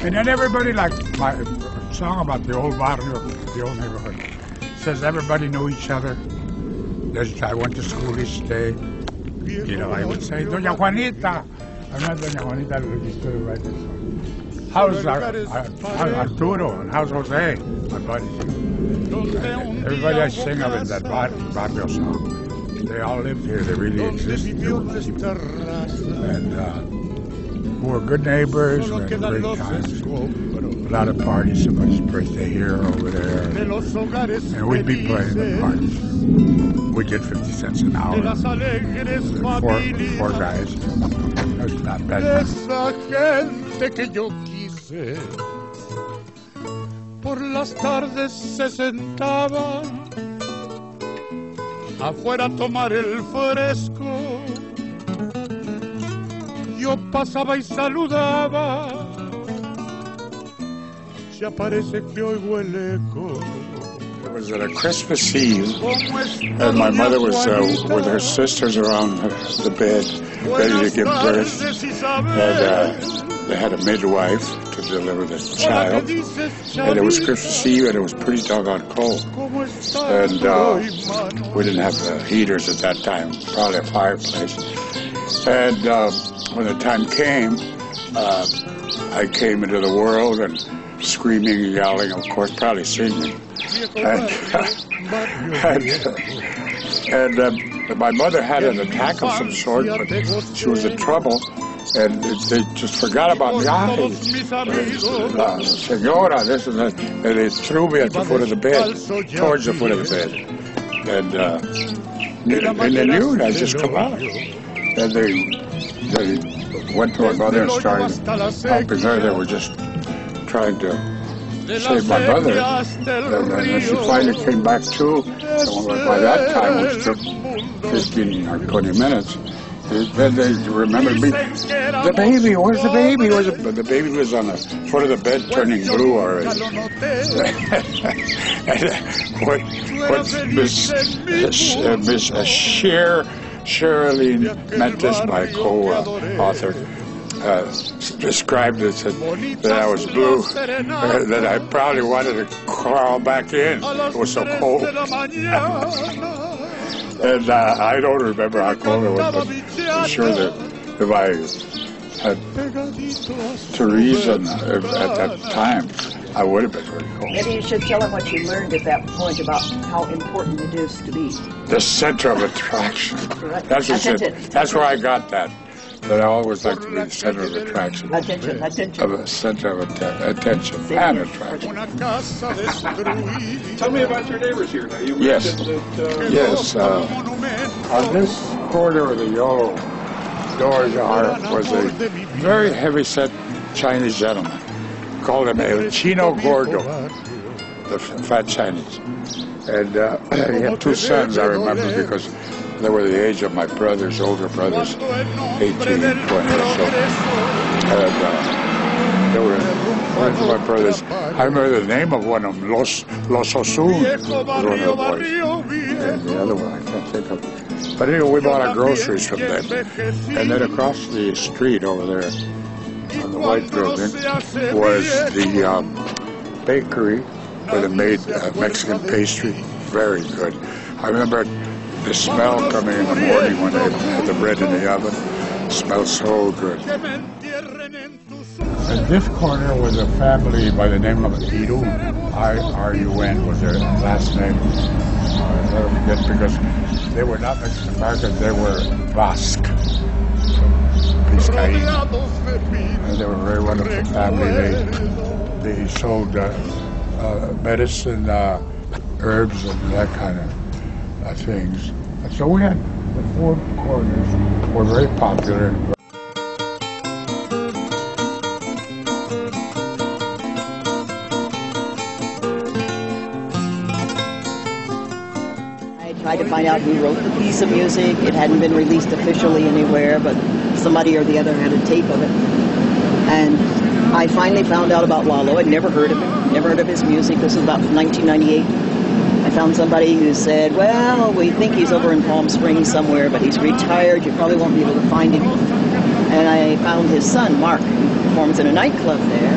And then everybody, like my song about the old barrio, the old neighborhood, says everybody knew each other. I went to school each day. You know, I would say, Doña Juanita. I'm not Doña Juanita, who used to write this song. How's Arturo and how's Jose, my buddies? Everybody I sing of in that barrio song. They all lived here. They really existed. And we were good neighbors. We had great times. A lot of parties. Somebody's birthday here or over there. And we'd be playing the parties. We'd get 50 cents an hour. Four guys. That was not bad. Esa gente que yo quise, por las tardes se sentaba afuera a tomar el fresco. Yo pasaba y saludaba, ya parece que oigo el eco. It was at a Christmas Eve, and my mother was with her sisters around the bed, ready to give birth, and they had a midwife to deliver the child, and it was Christmas Eve, and it was pretty doggone cold, and we didn't have heaters at that time, probably a fireplace, and when the time came, I came into the world, and screaming and yelling, of course, probably singing. And my mother had an attack of some sort, but she was in trouble, and they just forgot about me. Senora, this and that. And they threw me at the foot of the bed, towards the foot of the bed. And they knew it. I just come out. And they went to my mother and started helping her. They were just trying to save my mother, and she finally came back too. And by that time, which took 15 or 20 minutes, then they remembered me. The baby, where's the baby? But the baby was on the foot of the bed, turning blue already. And what Miss Sherilyn Mentis, my co-author, described it, said that I was blue, that I probably wanted to crawl back in. It was so cold. And I don't remember how cold it was, but I'm sure that if I had to reason at that time, I would have been very cold. Maybe you should tell them what you learned at that point about how important it is to be the center of attraction. That's what that's where I got that. That I always like to be the center of attraction. Attention. Of a center of attention and attraction. Tell me about your neighbors here. Now, you yes. Yes. On this corner of the yellow door yard was a very heavy-set Chinese gentleman. Called him El Chino Gordo, the fat Chinese. And he had two sons, I remember, because they were the age of my brothers, older brothers, 18, 20 or so. And they were friends of my brothers. I remember the name of one of them, Los Osun, was one of the boys. And the other one, I can't think of. But anyway, we bought our groceries from them. And then across the street over there, on the white building, was the bakery where they made Mexican pastry. Very good. I remember the smell coming in the morning when they had the bread in the oven. It smelled so good. At this corner was a family by the name of Irun. I-R-U-N was their last name. I'll never forget, because they were not Mexican Americans, they were Basque. Biscayne. And they were a very wonderful family. They sold medicine, herbs, and that kind of things. And so we had the four corners were very popular. I tried to find out who wrote the piece of music. It hadn't been released officially anywhere, but somebody or the other had a tape of it. And I finally found out about Lalo. I'd never heard of him, never heard of his music. This was about 1998. I found somebody who said, well, we think he's over in Palm Springs somewhere, but he's retired. You probably won't be able to find him. And I found his son, Mark, who performs in a nightclub there.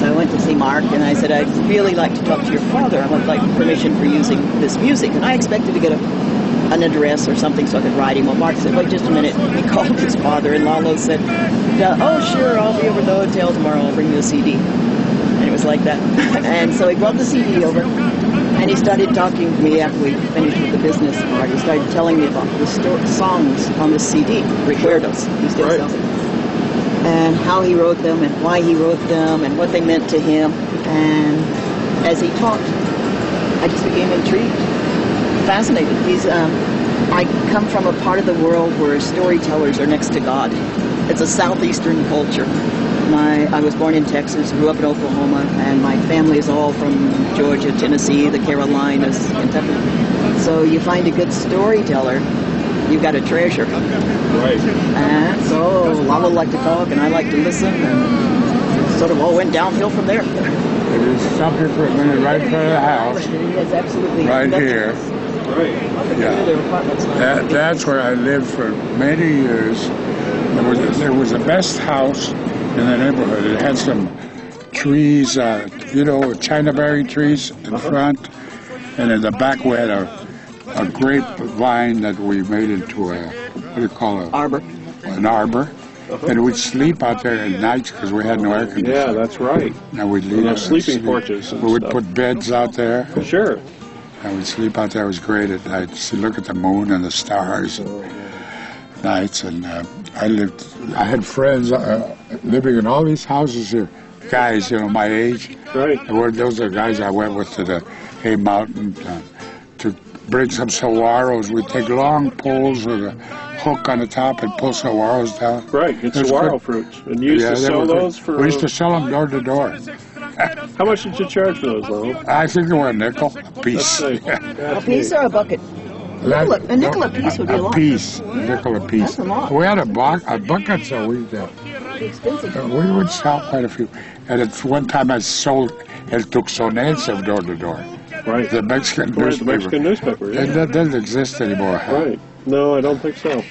So I went to see Mark, and I said, I'd really like to talk to your father. I would like permission for using this music. And I expected to get an address or something so I could write him. Well, Mark said, wait just a minute. He called his father, and Lalo said, oh, sure, I'll be over at the hotel tomorrow. I'll bring you a CD. And it was like that. And so he brought the CD over, and he started talking to me after we finished with the business part. He started telling me about the songs on the CD, recuerdos. He still sells it. And how he wrote them, and why he wrote them, and what they meant to him. And as he talked, I just became intrigued, fascinated. I come from a part of the world where storytellers are next to God. It's a southeastern culture. I was born in Texas, grew up in Oklahoma, and my family is all from Georgia, Tennessee, the Carolinas, Kentucky. So you find a good storyteller, you've got a treasure. Right. And so Lalo liked to talk, and I liked to listen, and sort of all went downhill from there. There's something right in front of the house. Yes, absolutely. Right here. Right. Yeah. That's where I lived for many years. There was the best house in the neighborhood. It had some trees, China berry trees in front, and in the back we had a grapevine that we made into arbor. An arbor. And we'd sleep out there at night because we had no air conditioning. Yeah, that's right. And we'd leave sleeping porches. We would put beds out there. Sure. And we'd sleep out there. It was great at night. So look at the moon and the stars nights. And I had friends living in all these houses here. Guys, my age. Right. Those are the guys I went with to the Hay Mountain to bring some saguaros. We'd take long poles with a hook on the top and pull saguaros down. Right, it's saguaro fruits. And you used to sell those for... We used to sell them door to door. How much did you charge for those, Lalo? I think they were a nickel a piece. A piece or a bucket? A nickel a piece would be a lot. A nickel a piece. That's a lot. We had a bucket, so we would sell quite a few. And at one time I sold El Tucson-born door to door. Right. The Mexican newspaper. The Mexican newspaper, yeah. And that doesn't exist anymore. Right. No, I don't think so.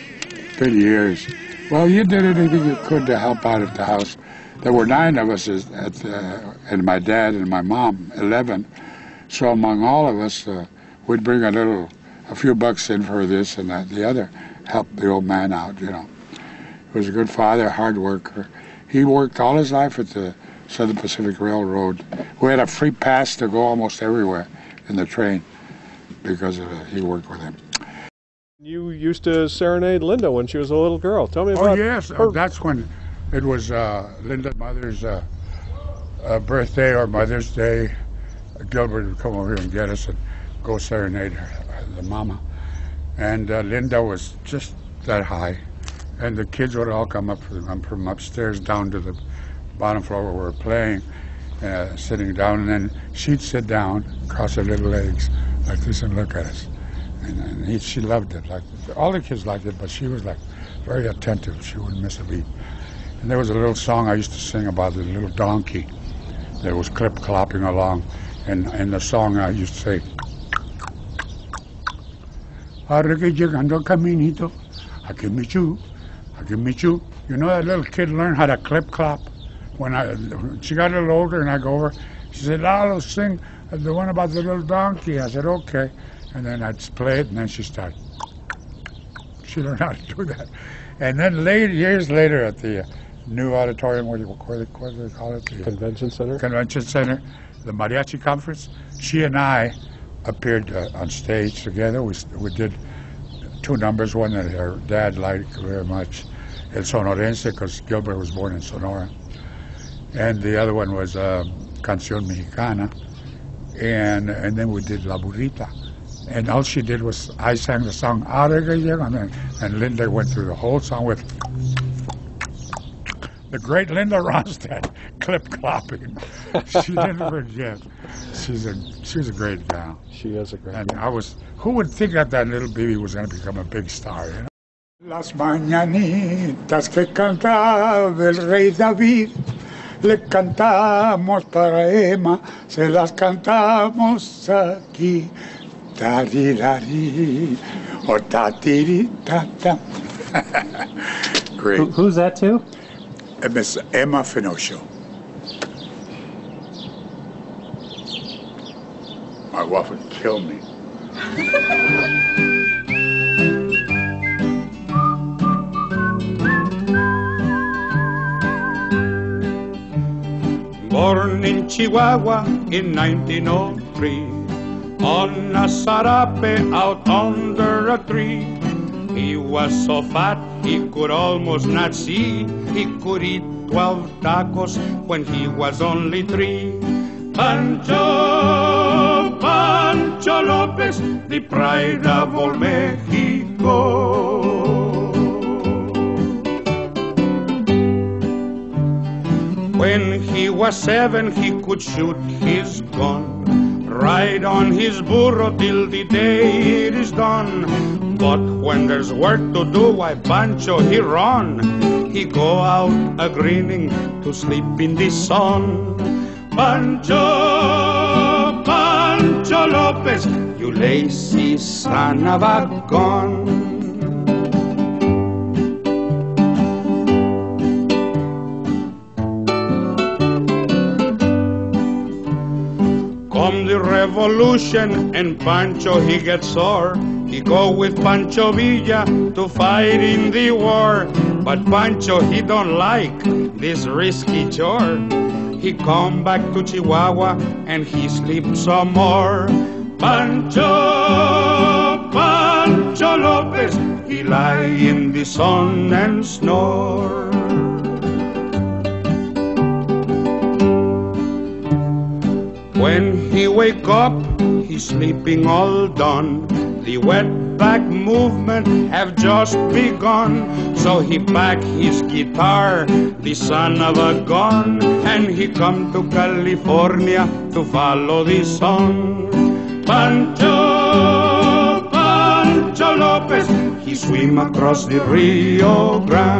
Been years. Well, you did anything you could to help out at the house. There were 9 of us, and my dad and my mom, 11. So among all of us, we'd bring a few bucks in for this and that, the other, help the old man out, He was a good father, hard worker. He worked all his life at the Southern Pacific Railroad. We had a free pass to go almost everywhere in the train because he worked with him. You used to serenade Linda when she was a little girl. Tell me about Oh, yes. That's when it was Linda's mother's birthday or Mother's Day. Gilbert would come over here and get us and go serenade the mama. And Linda was just that high. And the kids would all come up from upstairs down to the bottom floor where we were playing, sitting down. And then she'd sit down, cross her little legs like this and look at us. And she loved it. Like all the kids liked it, but she was like very attentive. She wouldn't miss a beat. And there was a little song I used to sing about the little donkey that was clip-clopping along. And in the song I used to say, "Ahora que llegando el caminito, aquí me chu, aquí me chu." You know that little kid learned how to clip-clop? When she got a little older and I go over, she said, "Lalo, sing the one about the little donkey." I said, "Okay." And then I'd play it, and then she started. She learned how to do that. And then years later at the new auditorium, what do they call it? The Convention Center? Convention Center, the mariachi conference. She and I appeared on stage together. We did 2 numbers, one that her dad liked very much, El Sonorense, because Gilbert was born in Sonora. And the other one was Canción Mexicana. And then we did La Burrita. And all she did was, I sang the song, and Linda went through the whole song with the great Linda Ronstadt, clip-clopping. She didn't forget. She was a great gal. She is a great gal. And who would think that little baby was going to become a big star, Las mañanitas que cantaba el rey David, le cantamos para Emma, se las cantamos aquí. Ta-di-da-di, or ta-di-di-ta-ta. Great. Who's that to? Miss Emma Finocio. my wife would kill me. Born in Chihuahua in 1903, on a sarape out under a tree. He was so fat he could almost not see. He could eat 12 tacos when he was only 3. Pancho, Pancho Lopez, the pride of all Mexico. When he was 7, he could shoot his gun, ride on his burro till the day it is done. But when there's work to do, why Pancho he run. He go out a-grinning to sleep in the sun. Pancho, Pancho Lopez, you lazy son of a gun. Come the revolution and Pancho he gets sore. He go with Pancho Villa to fight in the war. But Pancho he don't like this risky chore. He come back to Chihuahua and he sleeps some more. Pancho, Pancho Lopez, he lie in the sun and snore. When he wake up, he's sleeping all done. The wetback movement have just begun. So he pack his guitar, the son of a gun, and he come to California to follow the sun. Pancho, Pancho Lopez, he swim across the Rio Grande.